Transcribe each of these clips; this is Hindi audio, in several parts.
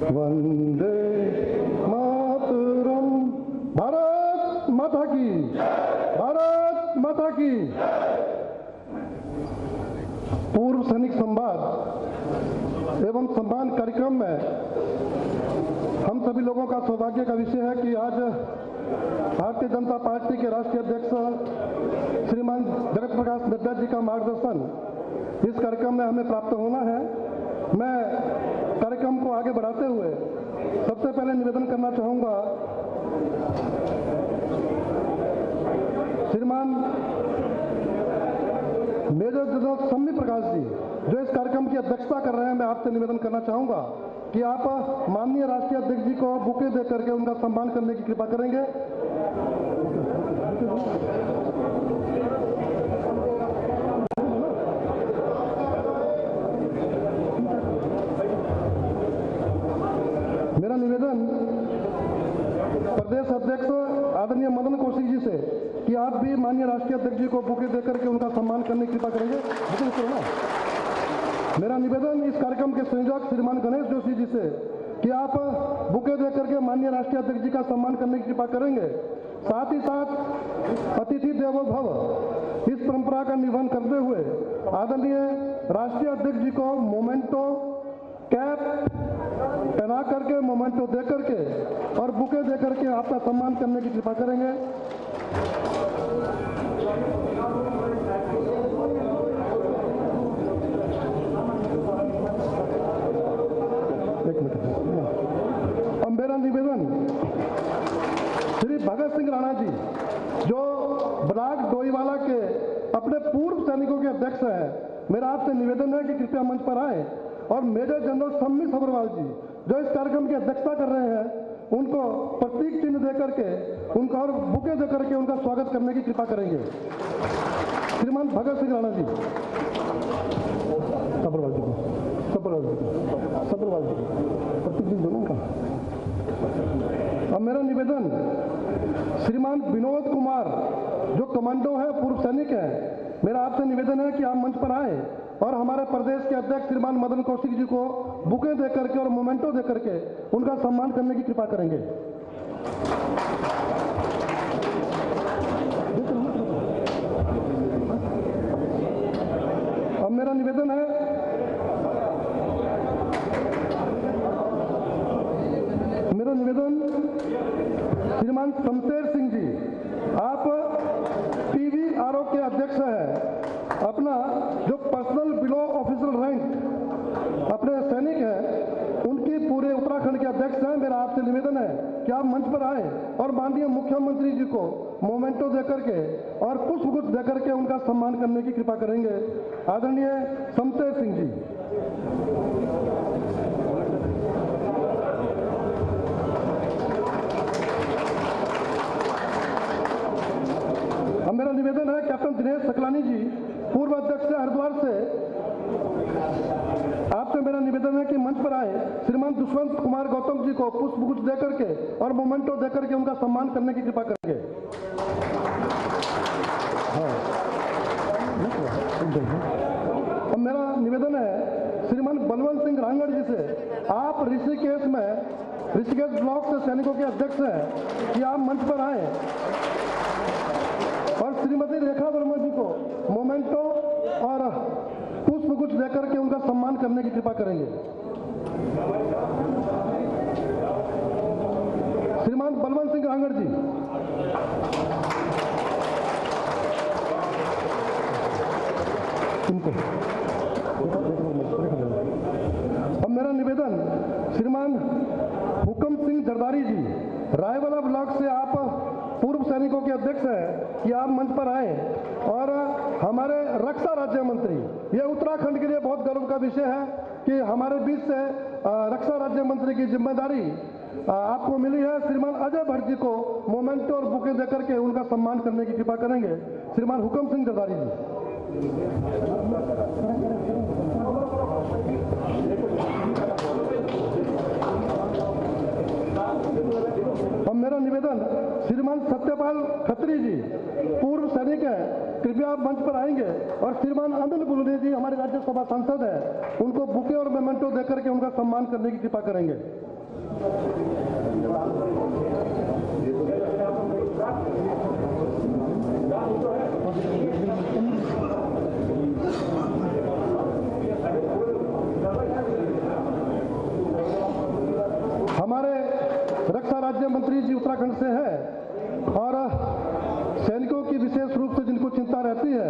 वंदे मातरम। भारत माता की, भारत माता की। पूर्व सैनिक संवाद एवं सम्मान कार्यक्रम में हम सभी लोगों का सौभाग्य का विषय है कि आज भारतीय जनता पार्टी के राष्ट्रीय अध्यक्ष श्रीमान जगत प्रकाश नड्डा जी का मार्गदर्शन इस कार्यक्रम में हमें प्राप्त होना है। मैं कार्यक्रम को आगे बढ़ाते हुए सबसे पहले निवेदन करना चाहूंगा श्रीमान मेजर जनरल सम्मी प्रकाश जी जो इस कार्यक्रम की अध्यक्षता कर रहे हैं, मैं आपसे निवेदन करना चाहूंगा कि आप माननीय राष्ट्रीय अध्यक्ष जी को बुके दे करके उनका सम्मान करने की कृपा करेंगे। मेरा निवेदन प्रदेश अध्यक्ष आदरणीय मदन कौशिक जी से कि आप भी माननीय राष्ट्रीय अध्यक्ष जी को बुके देकर के उनका सम्मान करने की कृपा करेंगे। मेरा निवेदन इस कार्यक्रम के संयोजक श्रीमान गणेश जोशी जी से कि आप बुके देकर के माननीय राष्ट्रीय अध्यक्ष जी का सम्मान करने की कृपा करेंगे। साथ ही साथ अतिथि देवो भव इस परंपरा का निर्वहन करते हुए आदरणीय राष्ट्रीय अध्यक्ष जी को मोमेंटो कैप पहना करके, मोमेंटो दे करके और बुके दे करके आपका सम्मान करने की कृपा करेंगे। एक मिनट। अब मेरा निवेदन श्री भगत सिंह राणा जी जो ब्लॉक डोईवाला के अपने पूर्व सैनिकों के अध्यक्ष हैं, मेरा आपसे निवेदन है कि कृपया मंच पर आए और मेजर जनरल सम्मी सब्रवाल जी जो इस कार्यक्रम की अध्यक्षता कर रहे हैं उनको प्रतीक चिन्ह देकर के उनका और बुके देकर के उनका स्वागत करने की कृपा करेंगे। श्रीमान भगत सिंह राणा जी, सब्रवाल जी को, सब्रवाल जी प्रतीक चिन्ह दोनों का। अब मेरा निवेदन श्रीमान विनोद कुमार जो कमांडो है, पूर्व सैनिक है, मेरा आपसे निवेदन है कि आप मंच पर आए और हमारे प्रदेश के अध्यक्ष श्रीमान मदन कौशिक जी को बुके दे करके और मोमेंटो दे करके उनका सम्मान करने की कृपा करेंगे। अब मेरा निवेदन है श्रीमान शमशेर सिंह जी, आप PVRO के अध्यक्ष हैं, अपना जो पर्सनल बिलो ऑफिशियल रैंक अपने सैनिक हैं उनकी पूरे उत्तराखंड के अध्यक्ष हैं। मेरा आपसे निवेदन है कि आप मंच पर आए और माननीय मुख्यमंत्री जी को मोमेंटो देकर के और पुष्पगुच्छ देकर के उनका सम्मान करने की कृपा करेंगे। आदरणीय शमशेर सिंह जी। अब मेरा निवेदन है कैप्टन दिनेश सकलानी जी, पूर्व अध्यक्ष हरिद्वार से, आपसे मेरा निवेदन है कि मंच पर आए श्रीमान दुष्यंत कुमार गौतम जी को पुष्पगुच्छ देकर के और मोमेंटो देकर के उनका सम्मान करने की कृपा करेंगे। अब मेरा निवेदन है श्रीमान बलवंत सिंह रांगड़ जी से, आप ऋषिकेश ब्लॉक से सैनिकों के अध्यक्ष हैं, कि आप मंच पर आए और श्रीमती रेखा वर्मा जी को मोमेंटो और पुष्पगुच्छ देकर के उनका सम्मान करने की कृपा करेंगे। श्रीमान बलवंत सिंह रांगड़ जी। अब मेरा निवेदन श्रीमान हुकम सिंह जरदारी जी, रायवाला ब्लॉक से, आप पूर्व सैनिकों के अध्यक्ष हैं, कि आप मंच पर आए और हमारे रक्षा राज्य मंत्री, ये उत्तराखंड के लिए बहुत गर्व का विषय है कि हमारे बीच से रक्षा राज्य मंत्री की जिम्मेदारी आपको मिली है। श्रीमान अजय भट्ट जी को मोमेंटो और बुके देकर के उनका सम्मान करने की कृपा करेंगे। श्रीमान हुकम सिंह जरदारी जी। अब मेरा निवेदन श्रीमान सत्यपाल खत्री जी, पूर्व सैनिक है, कृपया आप मंच पर आएंगे और श्रीमान अनिल बुलुनी जी हमारे राज्यसभा सांसद है, उनको बुके और मोमेंटो देकर के उनका सम्मान करने की कृपा करेंगे। हमारे रक्षा राज्य मंत्री जी उत्तराखंड से है और सैनिकों की विशेष रूप से जिनको चिंता रहती है,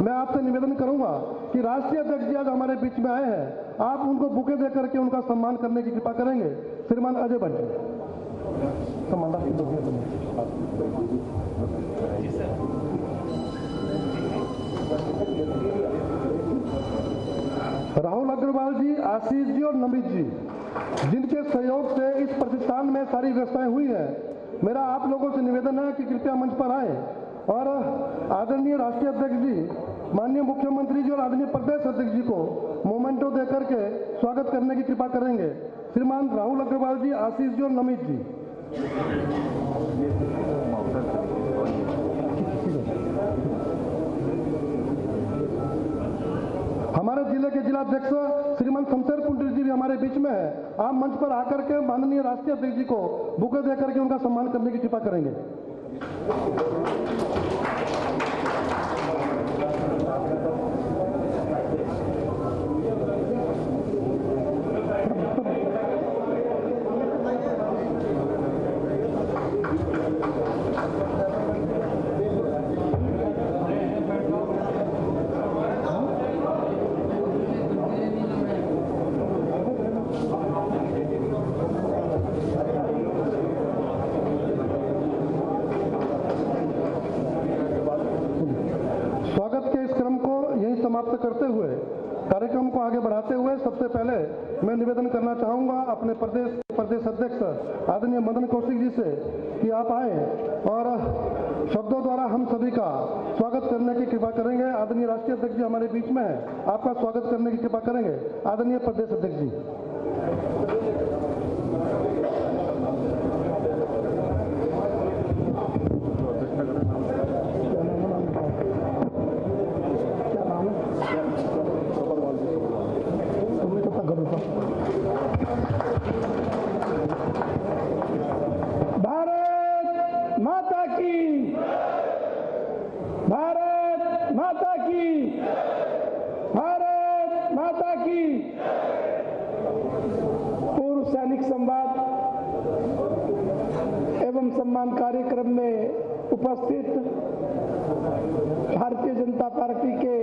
मैं आपसे निवेदन करूंगा कि राष्ट्रीय अध्यक्ष जी आज हमारे बीच में आए हैं, आप उनको बुके दे करके उनका सम्मान करने की कृपा करेंगे। श्रीमान अजय भट्ट राहुल अग्रवाल जी, आशीष जी और नमित जी, जिनके सहयोग से इस प्रतिष्ठान में सारी व्यवस्थाएं हुई है, मेरा आप लोगों से निवेदन है कि कृपया मंच पर आए और आदरणीय राष्ट्रीय अध्यक्ष जी, माननीय मुख्यमंत्री जी और आदरणीय प्रदेश अध्यक्ष जी को मोमेंटो देकर के स्वागत करने की कृपा करेंगे। श्रीमान राहुल अग्रवाल जी, आशीष जी और नमित जी। हमारे जिले के जिलाध्यक्ष श्रीमान शमशेर कुंडल जी भी हमारे बीच में है, आप मंच पर आकर के माननीय राष्ट्रीय अध्यक्ष जी को बुके देकर के उनका सम्मान करने की कृपा करेंगे। समाप्त करते हुए कार्यक्रम को आगे बढ़ाते हुए सबसे पहले मैं निवेदन करना चाहूंगा अपने प्रदेश अध्यक्ष आदरणीय मदन कौशिक जी से कि आप आए और शब्दों द्वारा हम सभी का स्वागत करने की कृपा करेंगे। आदरणीय राष्ट्रीय अध्यक्ष जी हमारे बीच में है, आपका स्वागत करने की कृपा करेंगे। आदरणीय प्रदेश अध्यक्ष जी। पूर्व सैनिक संवाद एवं सम्मान कार्यक्रम में उपस्थित भारतीय जनता पार्टी के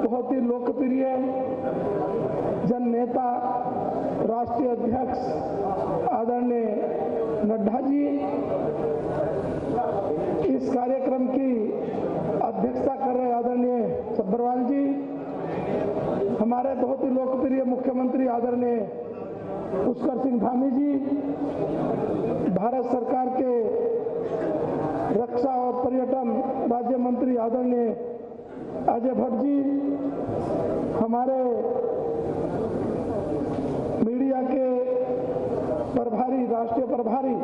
बहुत ही लोकप्रिय जन नेता राष्ट्रीय अध्यक्ष आदरणीय नड्डा जी, इस कार्यक्रम की अध्यक्षता कर रहे आदरणीय सब्बरवाल जी, हमारे बहुत ही लोकप्रिय मुख्यमंत्री आदरणीय पुष्कर सिंह धामी जी, भारत सरकार के रक्षा और पर्यटन राज्य मंत्री आदरणीय अजय भट्ट जी, हमारे मीडिया के प्रभारी, राष्ट्रीय प्रभारी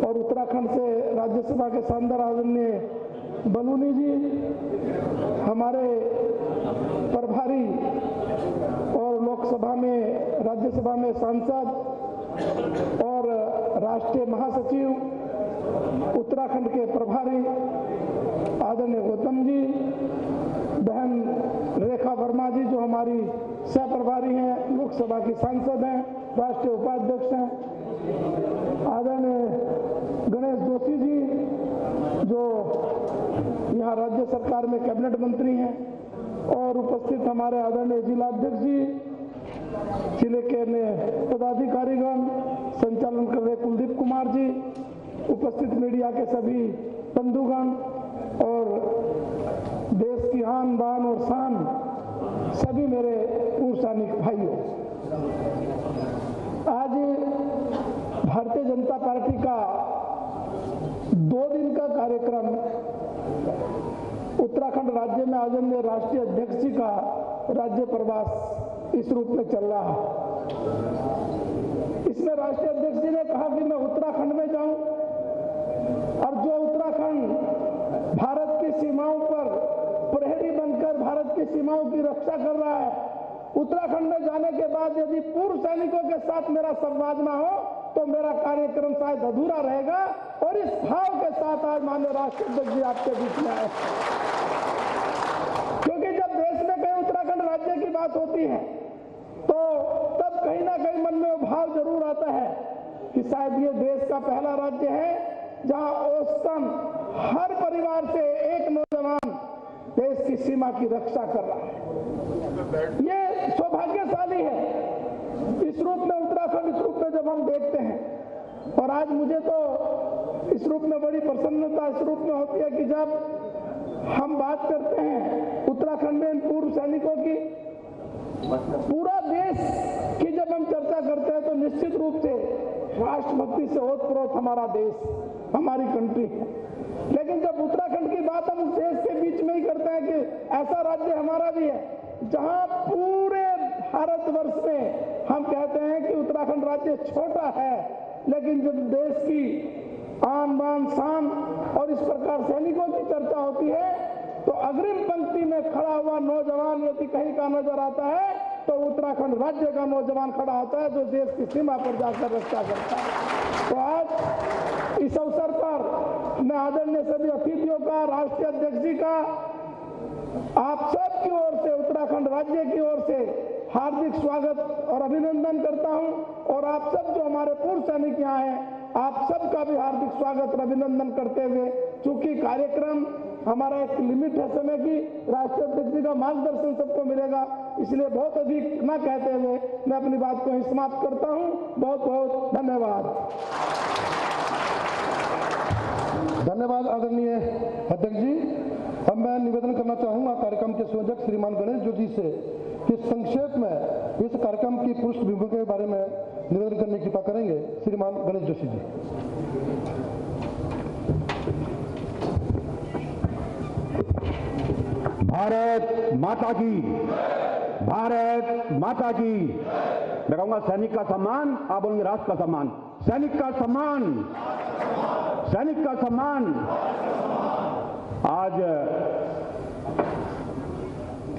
और उत्तराखंड से राज्यसभा के सांसद आदरणीय बलूनी जी, हमारे प्रभारी और लोकसभा में राज्यसभा में सांसद और राष्ट्रीय महासचिव उत्तराखंड के प्रभारी आदरणीय गौतम जी, बहन रेखा वर्मा जी जो हमारी सह प्रभारी हैं, लोकसभा की सांसद हैं, राष्ट्रीय उपाध्यक्ष हैं, आदरणीय गणेश जोशी जी जो यहाँ राज्य सरकार में कैबिनेट मंत्री हैं, और उपस्थित हमारे आदरणीय जिलाध्यक्ष जी, जिले के पदाधिकारीगण, संचालन कर रहे कुलदीप कुमार जी, उपस्थित मीडिया के सभी बंधुगण और देश की आन बान और शान सभी मेरे पूर्व सैनिक भाइयों, आज भारतीय जनता पार्टी का 2 दिन का कार्यक्रम उत्तराखंड राज्य में आदरणीय राष्ट्रीय अध्यक्ष जी का राज्य प्रवास इस रूप में चल रहा है। इसमें राष्ट्रीय अध्यक्ष जी ने कहा कि मैं उत्तराखंड में जाऊं, और जो उत्तराखंड भारत की सीमाओं पर प्रहरी बनकर भारत की सीमाओं की रक्षा कर रहा है, उत्तराखंड में जाने के बाद यदि पूर्व सैनिकों के साथ मेरा संवाद ना हो तो मेरा कार्यक्रम शायद अधूरा रहेगा। और इस भाव के साथ आज माननीय राष्ट्रपति जी आपके बीच में आए, क्योंकि जब देश में कहीं उत्तराखंड राज्य की बात होती है तो तब कहीं ना कहीं मन में वो भाव जरूर आता है कि शायद ये देश का पहला राज्य है जहां औसतन हर परिवार से एक नौजवान देश की सीमा की रक्षा कर रहा है। ये सौभाग्यशाली है इस रूप में, उत्तराखंड इस रूप में जब हम देखते हैं। और आज मुझे तो इस रूप में बड़ी प्रसन्नता इस रूप में होती है कि जब हम बात करते हैं उत्तराखंड में इन पूर्व सैनिकों की, पूरा देश की जब हम चर्चा करते हैं तो निश्चित रूप से राष्ट्रभक्ति से ओतप्रोत हमारा देश, हमारी कंट्री है। लेकिन जब उत्तराखंड की बात हम उस देश के बीच में ही करते हैं कि ऐसा राज्य हमारा भी है जहां पूरे भारतवर्ष में हम कहते हैं कि उत्तराखंड राज्य छोटा है, लेकिन जब देश की आन बान शान और इस प्रकार सैनिकों की चर्चा होती है तो अग्रिम पंक्ति में खड़ा हुआ नौजवान यदि कहीं का नजर आता है तो उत्तराखंड राज्य का नौजवान खड़ा होता है जो देश की सीमा पर जाकर रक्षा करता है। तो आज इस अवसर पर मैं आदरणीय सभी अतिथियों का, राष्ट्रीय अध्यक्ष जी का, आप सब की ओर से, उत्तराखंड राज्य की ओर से हार्दिक स्वागत और अभिनंदन करता हूं। और आप सब जो हमारे पूर्व सैनिक यहाँ हैं, आप सबका भी हार्दिक स्वागत और अभिनंदन करते हुए, चूंकि कार्यक्रम हमारा एक लिमिट है समय की, राष्ट्रीय अध्यक्ष जी का मार्गदर्शन सबको मिलेगा, इसलिए बहुत अधिक न कहते हुए मैं अपनी बात को ही समाप्त करता हूं। बहुत बहुत धन्यवाद। धन्यवाद आदरणीय अध्यक्ष जी। अब मैं निवेदन करना चाहूंगा कार्यक्रम के संयोजक श्रीमान गणेश जोशी से कि संक्षेप में इस कार्यक्रम की पृष्ठभूमि के बारे में निवेदन करने की कृपा करेंगे। श्रीमान गणेश जोशी जी। भारत माता की, भारत माता की। मैं कहूंगा सैनिक का सम्मान, आप बोलेंगे राष्ट्र का सम्मान। सैनिक का सम्मान, सैनिक का सम्मान। आज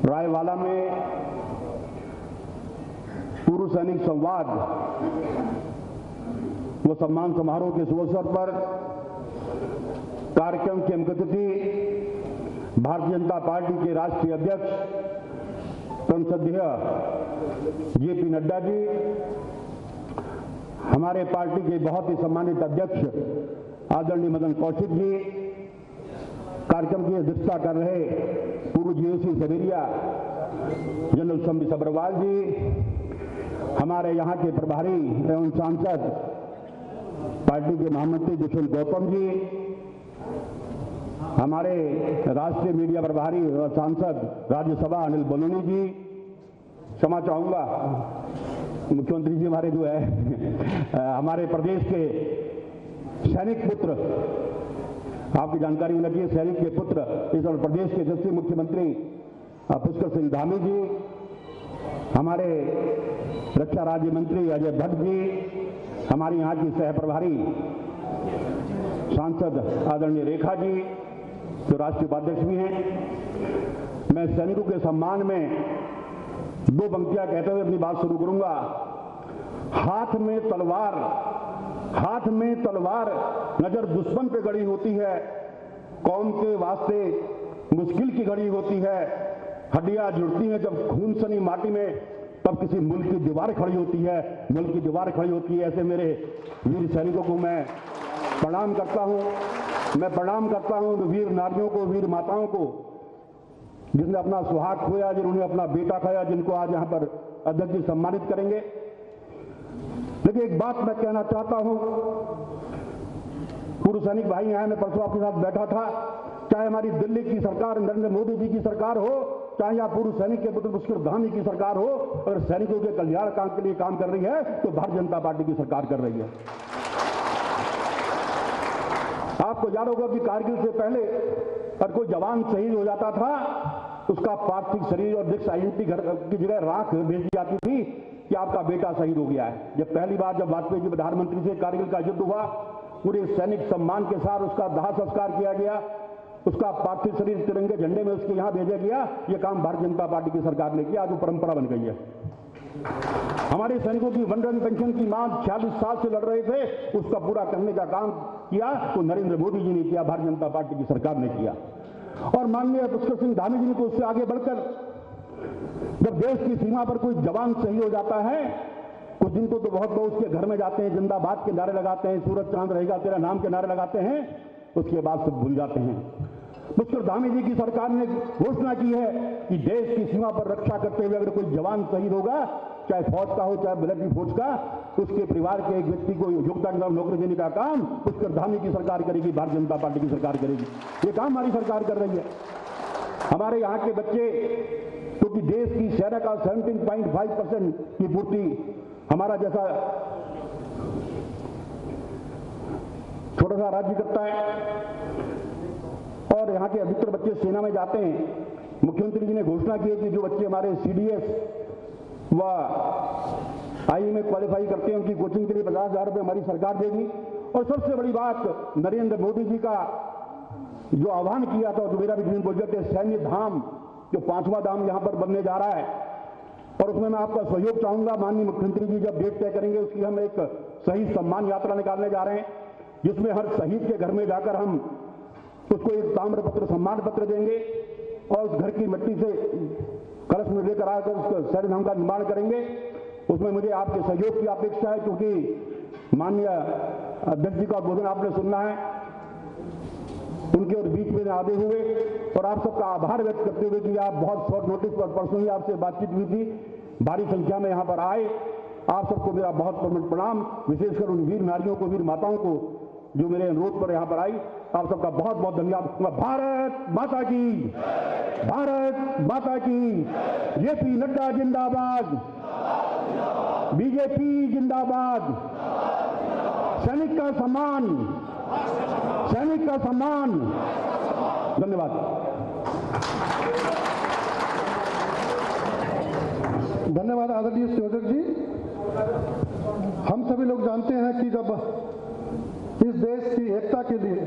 रायवाला में पूर्व सैनिक संवाद व सम्मान समारोह के शुभ अवसर पर कार्यक्रम की मुख्य अतिथि भारतीय जनता पार्टी के राष्ट्रीय अध्यक्ष संसदीय जेपी नड्डा जी, हमारे पार्टी के बहुत ही सम्मानित अध्यक्ष आदरणीय मदन कौशिक जी, कार्यक्रम की अध्यक्षता कर रहे पूर्व जीओसी सवेरिया जनरल संबी सब्रवाल जी, हमारे यहाँ के प्रभारी एवं सांसद पार्टी के महामंत्री दुष्यंत गौतम जी, हमारे राष्ट्रीय मीडिया प्रभारी और सांसद राज्यसभा अनिल बलूनी जी, क्षमा चाहूंगा मुख्यमंत्री जी हमारे जो है हमारे प्रदेश के सैनिक पुत्र, आपकी जानकारी होनी चाहिए, सैनिक के पुत्र इस प्रदेश के यशस्वी मुख्यमंत्री पुष्कर सिंह धामी जी, हमारे रक्षा राज्य मंत्री अजय भट्ट जी, हमारी यहाँ की सह प्रभारी सांसद आदरणीय रेखा जी जो राष्ट्रीय उपाध्यक्ष भी हैं। मैं सैनिकों के सम्मान में दो पंक्तियां कहते हुए अपनी बात शुरू करूंगा। हाथ में तलवार, हाथ में तलवार, नजर दुश्मन पे गड़ी होती है, कौम के वास्ते मुश्किल की घड़ी होती है, हड्डियां जुड़ती हैं जब खून सनी माटी में, तब किसी मुल्क की दीवार खड़ी होती है, मुल्क की दीवार खड़ी होती है। ऐसे मेरे वीर सैनिकों को मैं प्रणाम करता हूं, मैं प्रणाम करता हूं वीर नारियों को, वीर माताओं को, जिसने अपना सुहाग खोया, जिन्होंने अपना बेटा खोया, जिनको आज यहां पर अध्यक्ष जी सम्मानित करेंगे। लेकिन एक बात मैं कहना चाहता हूं, पूर्व सैनिक भाई यहाँ, मैं परसों आपके साथ बैठा था, चाहे हमारी दिल्ली की सरकार, नरेंद्र मोदी जी की सरकार हो, चाहे यहाँ पूर्व सैनिक के पुत्र पुष्कर धामी की सरकार हो, अगर सैनिकों के कल्याण काम के लिए काम कर रही है तो भारतीय जनता पार्टी की सरकार कर रही है। आपको याद होगा कि कारगिल से पहले अगर कोई जवान शहीद हो जाता था, उसका पार्थिव शरीर और डिस्क आइडेंटिटी घर की जगह राख भेज दी जाती थी कि आपका बेटा शहीद हो गया है। जब पहली बार जब वाजपेयी जी प्रधानमंत्री से कारगिल का युद्ध हुआ, पूरे सैनिक सम्मान के साथ उसका दाह संस्कार किया गया। उसका पार्थिव शरीर तिरंगे झंडे में उसके यहां भेजा गया। ये काम भारतीय जनता पार्टी की सरकार ने किया, आज वो परंपरा बन गई है। हमारे सैनिकों की वन रन पेंशन की मांग 46 साल से लड़ रहे थे, उसका पूरा करने का काम किया तो नरेंद्र मोदी जी ने किया, भारतीय जनता पार्टी की सरकार ने किया। और माननीय पुष्कर सिंह धामी जी ने तो उससे आगे बढ़कर, जब देश की सीमा पर कोई जवान शहीद हो जाता है, कुछ दिन को तो बहुत लोग उसके घर में जाते हैं, जिंदाबाद के नारे लगाते हैं, सूरज चांद रहेगा तेरा नाम के नारे लगाते हैं, उसके बाद सब भूल जाते हैं। पुष्कर धामी जी की सरकार ने घोषणा की है कि देश की सीमा पर रक्षा करते हुए अगर कोई जवान शहीद होगा, चाहे फौज का हो चाहे मिलिट्री फोर्स का, उसके परिवार के एक व्यक्ति को योगदान नौकरी देने का काम पुष्कर धामी की सरकार करेगी, भारतीय जनता पार्टी की सरकार करेगी। ये काम हमारी सरकार कर रही है। हमारे यहाँ के बच्चे, क्योंकि देश की सेना का 17.5% की पूर्ति हमारा जैसा छोटा सा राज्य करता है, और यहाँ के अधिकतर बच्चे सेना में जाते हैं। मुख्यमंत्री जी ने घोषणा की है कि जो बच्चे हमारे सीडीएस व आई में क्वालिफाई करते हैं, उनकी कोचिंग के लिए 50,000 रुपये हमारी सरकार देगी। और सबसे बड़ी बात, नरेंद्र मोदी जी का जो आह्वान किया था, जो मेरा भी ड्रीम प्रोजेक्ट है, सैन्य धाम, जो 5वां धाम यहां पर बनने जा रहा है, और उसमें मैं आपका सहयोग चाहूंगा। माननीय मुख्यमंत्री जी जब डेट तय करेंगे, उसकी हम एक शहीद सम्मान यात्रा निकालने जा रहे हैं, जिसमें हर शहीद के घर में जाकर हम उसको एक ताम्र पत्र सम्मान पत्र देंगे, और उस घर की मिट्टी से कलश में लेकर आकर उसको सैन्य धाम का निर्माण करेंगे। उसमें मुझे आपके सहयोग की अपेक्षा है, क्योंकि माननीय अध्यक्ष जी का बोधन आपने सुनना है, उनके और बीच में आते हुए, और आप सबका आभार व्यक्त करते हुए कि आप बहुत शॉर्ट नोटिस पर पर्सनली आपसे बातचीत हुई थी, भारी संख्या में यहां पर आए। आप सबको मेरा बहुत प्रणाम, विशेषकर उन वीर नारियों को, वीर माताओं को जो मेरे अनुरोध पर यहां पर आई। आप सबका बहुत बहुत धन्यवाद। भारत माता की, भारत माता की। जेपी नड्डा जिंदाबाद, बीजेपी जिंदाबाद। सैनिक का सम्मान, सैनिक का सम्मान। धन्यवाद। धन्यवाद आदरणीय संयोजक जी। हम सभी लोग जानते हैं कि जब इस देश की एकता के लिए